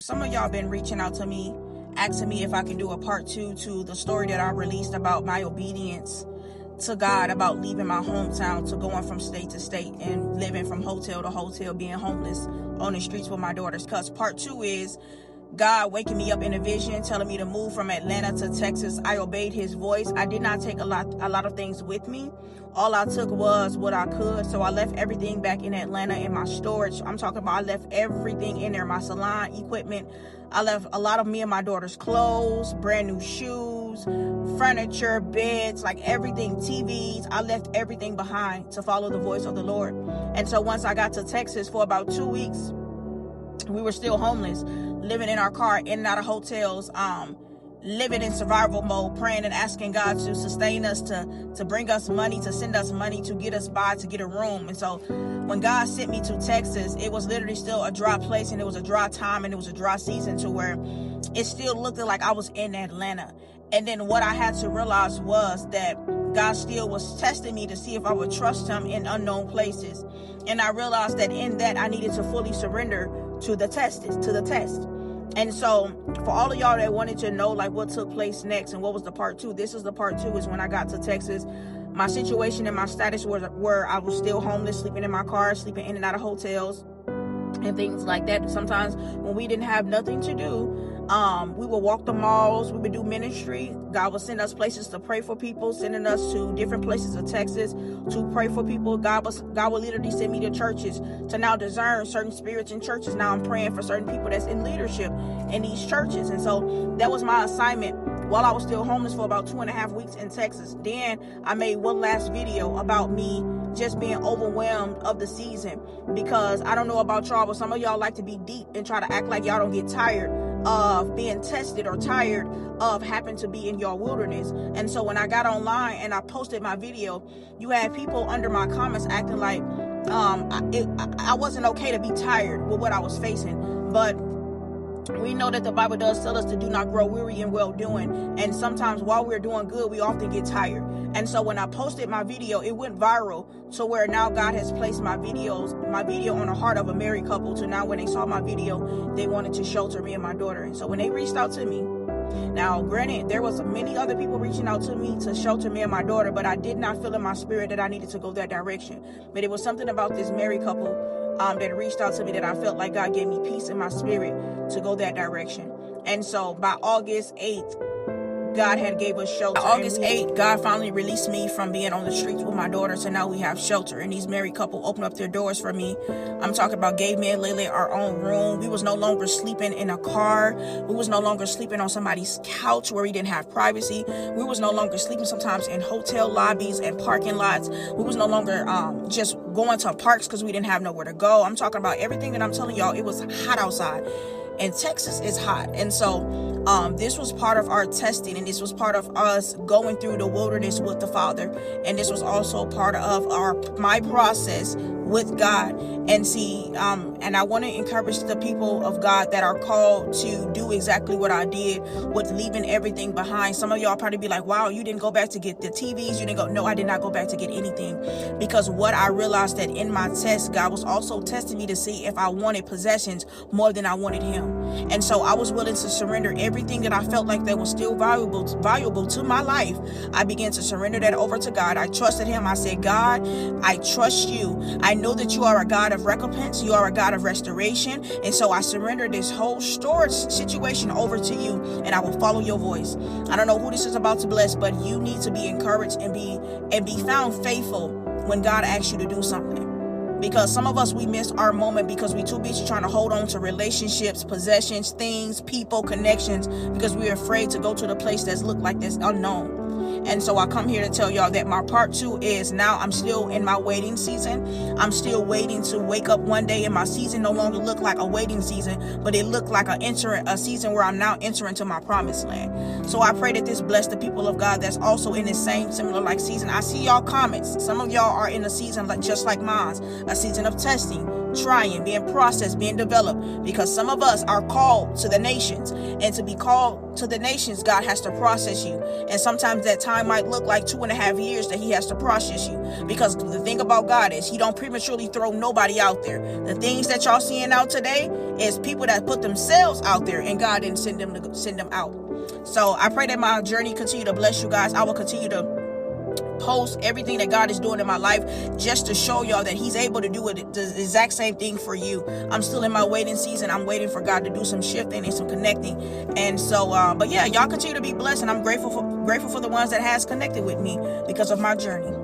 Some of y'all been reaching out to me, asking me if I can do a part 2 to the story that I released about my obedience to God, about leaving my hometown to going from state to state and living from hotel to hotel, being homeless on the streets with my daughters. Because part 2 is God waking me up in a vision, telling me to move from Atlanta to Texas. I obeyed his voice. I did not take a lot of things with me. All I took was what I could. So I left everything back in Atlanta in my storage. I'm talking about I left everything in there, my salon equipment. I left a lot of me and my daughter's clothes, brand new shoes, furniture, beds, like everything, TVs. I left everything behind to follow the voice of the Lord. And so once I got to Texas for about 2 weeks, we were still homeless, living in our car, in and out of hotels, living in survival mode, praying and asking God to sustain us, to bring us money, to send us money, to get us by, to get a room. And so when God sent me to Texas, it was literally still a dry place, and it was a dry time, and it was a dry season, to where it still looked like I was in Atlanta. And then what I had to realize was that God still was testing me to see if I would trust him in unknown places. And I realized that in that I needed to fully surrender to the test. And so for all of y'all that wanted to know like what took place next and what was the part 2, this is the part 2. Is when I got to Texas, my situation and my status was where I was still homeless, sleeping in my car, sleeping in and out of hotels and things like that. Sometimes when we didn't have nothing to do, we would walk the malls, we would do ministry. God would send us places to pray for people, sending us to different places of Texas to pray for people. God would literally send me to churches to now discern certain spirits in churches. Now I'm praying for certain people that's in leadership in these churches. And so that was my assignment while I was still homeless for about 2.5 weeks in Texas. Then I made one last video about me just being overwhelmed of the season, because I don't know about y'all, but some of y'all like to be deep and try to act like y'all don't get tired of being tested or tired of having to be in your wilderness. And so when I got online and I posted my video, you had people under my comments acting like I wasn't okay to be tired with what I was facing. But we know that the Bible does tell us to do not grow weary in well doing. And sometimes while we're doing good, we often get tired. And so when I posted my video, it went viral to where now God has placed my video on the heart of a married couple, to now when they saw my video, they wanted to shelter me and my daughter. And so when they reached out to me, now granted, there was many other people reaching out to me to shelter me and my daughter, but I did not feel in my spirit that I needed to go that direction. But it was something about this married couple that reached out to me that I felt like God gave me peace in my spirit to go that direction. And so by August 8th, God had gave us shelter. August 8th, God finally released me from being on the streets with my daughter, so now we have shelter. And these married couple opened up their doors for me. I'm talking about gave me and Lele our own room. We was no longer sleeping in a car. We was no longer sleeping on somebody's couch where we didn't have privacy. We was no longer sleeping sometimes in hotel lobbies and parking lots. We was no longer just going to parks because we didn't have nowhere to go. I'm talking about everything that I'm telling y'all. It was hot outside. And Texas is hot. And so this was part of our testing, and this was part of us going through the wilderness with the Father. And this was also part of my process with God. And see, and I want to encourage the people of God that are called to do exactly what I did with leaving everything behind. Some of y'all probably be like, wow, you didn't go back to get the TVs. You didn't go. No, I did not go back to get anything, because what I realized that in my test, God was also testing me to see if I wanted possessions more than I wanted him. And so I was willing to surrender everything that I felt like that was still valuable to my life. I began to surrender that over to God. I trusted him. I said, God, I trust you. I know that you are a God of recompense. You are a God of restoration. And so I surrender this whole storage situation over to you, and I will follow your voice. I don't know who this is about to bless, but you need to be encouraged and be found faithful when God asks you to do something. Because some of us, we miss our moment because we're too busy trying to hold on to relationships, possessions, things, people, connections, because we're afraid to go to the place that's look like this unknown. And so I come here to tell y'all that my part 2 is now I'm still in my waiting season. I'm still waiting to wake up one day, and my season no longer look like a waiting season, but it looked like a season where I'm now entering to my promised land. So I pray that this bless the people of God that's also in this same similar like season. I see y'all comments. Some of y'all are in a season just like mine, a season of testing, trying, being processed, being developed, because some of us are called to the nations, and to be called to the nations, God has to process you. And sometimes that time might look like 2.5 years that he has to process you, because the thing about God is he don't prematurely throw nobody out there. The things that y'all seeing out today is people that put themselves out there, and God didn't send them out. So I pray that my journey continue to bless you guys. I will continue to post everything that God is doing in my life, just to show y'all that he's able to do it, the exact same thing for you. I'm still in my waiting season. I'm waiting for God to do some shifting and some connecting. And so but yeah, y'all continue to be blessed, and I'm grateful for the ones that has connected with me because of my journey.